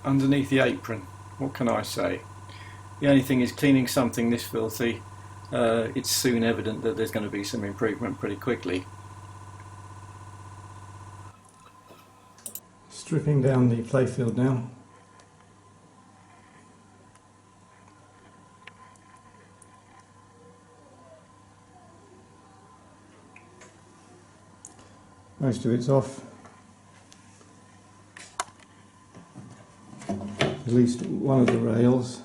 underneath the apron. What can I say? The only thing is, cleaning something this filthy, it's soon evident that there's going to be some improvement pretty quickly. Stripping down the Playfield now. Most of it's off. At least one of the rails.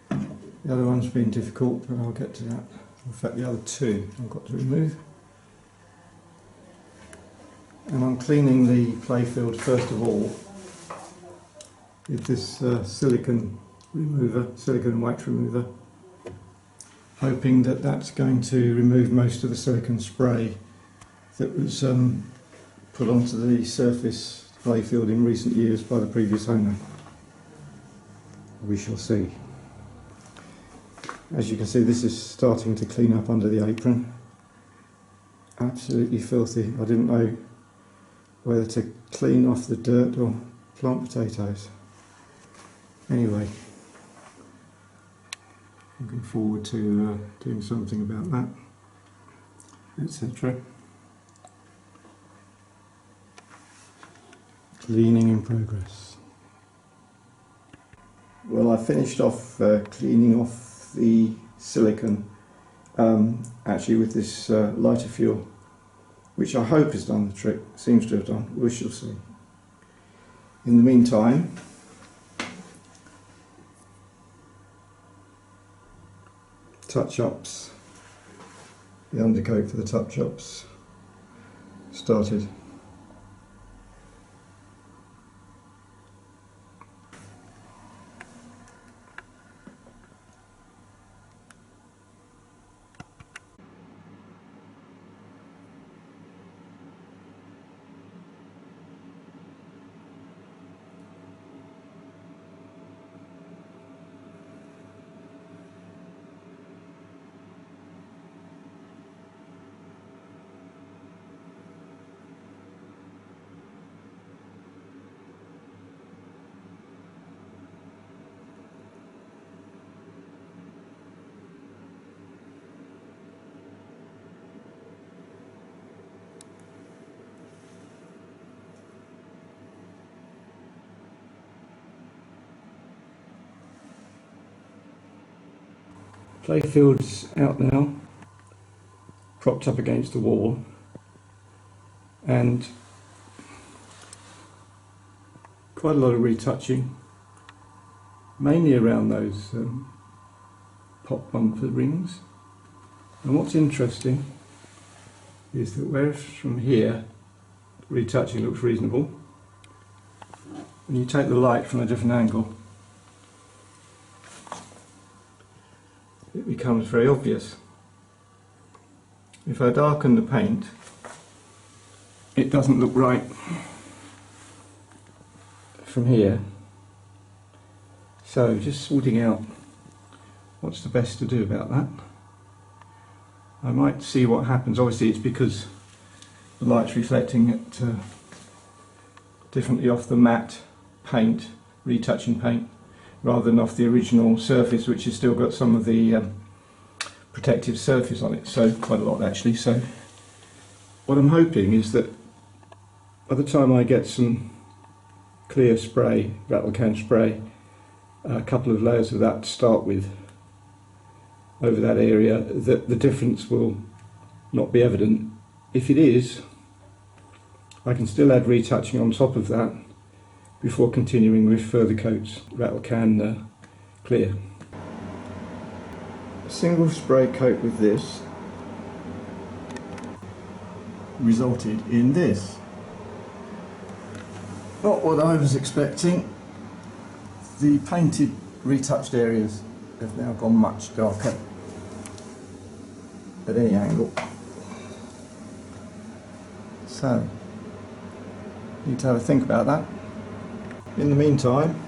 The other one's been difficult, but I'll get to that. In fact, the other two I've got to remove. And I'm cleaning the Playfield first of all with this silicone wax remover, hoping that that's going to remove most of the silicone spray that was put onto the surface Playfield in recent years by the previous owner. We shall see. As you can see, this is starting to clean up under the apron. Absolutely filthy. I didn't know whether to clean off the dirt or plant potatoes. Anyway, looking forward to doing something about that, etc. Cleaning in progress. Well, I finished off cleaning off the silicone, actually with this lighter fuel, which I hope has done the trick. Seems to have done. We shall see. In the meantime, Touchups, the undercoat for the Touchups started. Playfield's out now, propped up against the wall, and quite a lot of retouching, mainly around those pop bumper rings. And what's interesting is that whereas from here retouching looks reasonable, when you take the light from a different angle, it becomes very obvious. If I darken the paint, it doesn't look right from here. So just sorting out what's the best to do about that. I might see what happens. Obviously it's because the light's reflecting it differently off the matte paint, retouching paint, rather than off the original surface, which has still got some of the protective surface on it, so quite a lot actually. So what I'm hoping is that by the time I get some clear spray, rattle can spray, a couple of layers of that to start with over that area, that the difference will not be evident. If it is, I can still add retouching on top of that before continuing with further coats, rattle can clear. A single spray coat with this resulted in this. Not what I was expecting. The painted retouched areas have now gone much darker at any angle. So, need to have a think about that. In the meantime,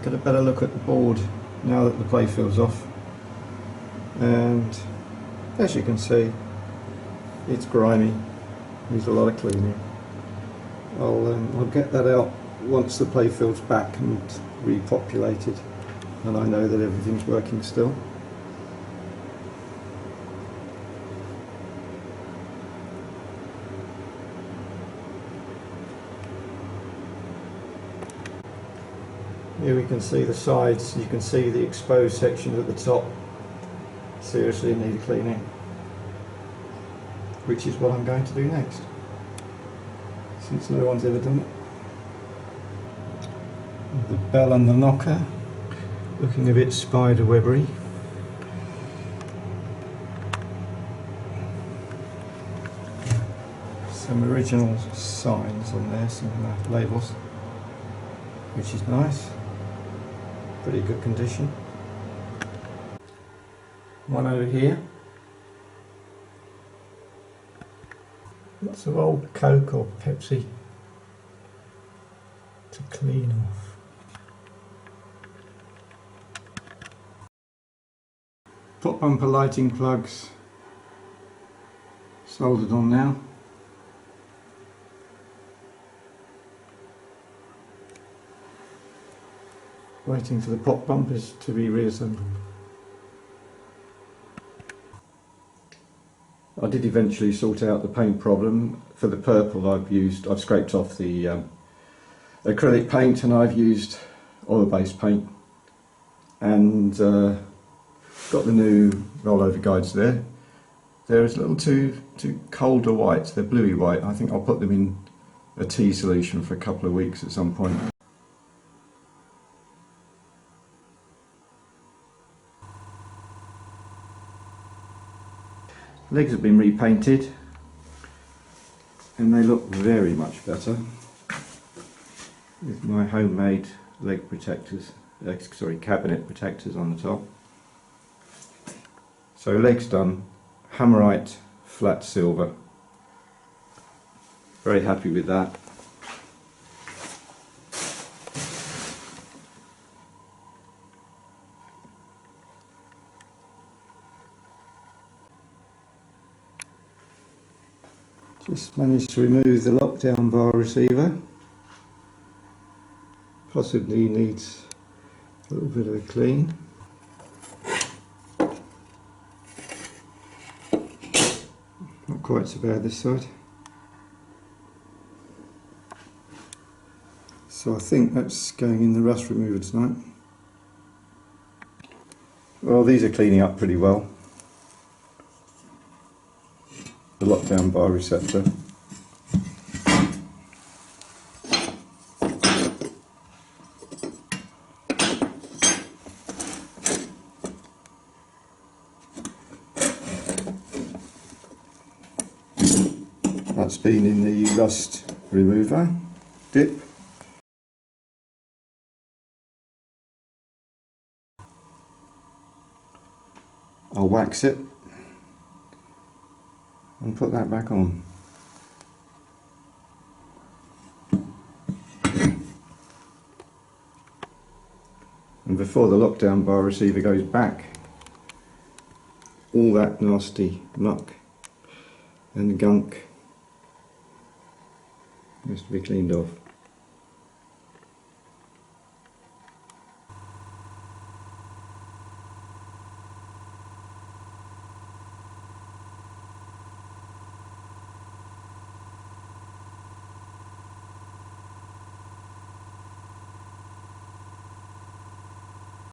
get a better look at the board now that the Playfield's off, and as you can see, it's grimy, needs a lot of cleaning. I'll get that out once the playfield's back and repopulated and I know that everything's working still. Here we can see the sides, you can see the exposed section at the top. Seriously need cleaning, which is what I'm going to do next, since no one's ever done it. The bell and the knocker, looking a bit spider webbery. Some original signs on there, some labels, which is nice. Pretty good condition. One over here. Lots of old Coke or Pepsi to clean off. Top bumper lighting plugs soldered on now. Waiting for the pop bumpers to be reassembled. I did eventually sort out the paint problem. For the purple I've scraped off the acrylic paint and I've used oil-based paint, and got the new rollover guides there. They're a little too colder white, they're bluey white. I think I'll put them in a tea solution for a couple of weeks at some point. Legs have been repainted and they look very much better with my homemade leg protectors, cabinet protectors on the top. So legs done, hammerite flat silver. Very happy with that. Just managed to remove the lockdown bar receiver. Possibly needs a little bit of a clean. Not quite so bad this side. So I think that's going in the rust remover tonight. Well, these are cleaning up pretty well. The lockdown bar receptor. That's been in the rust remover dip. I'll wax it and put that back on. And before the lockdown bar receiver goes back, all that nasty muck and gunk has to be cleaned off.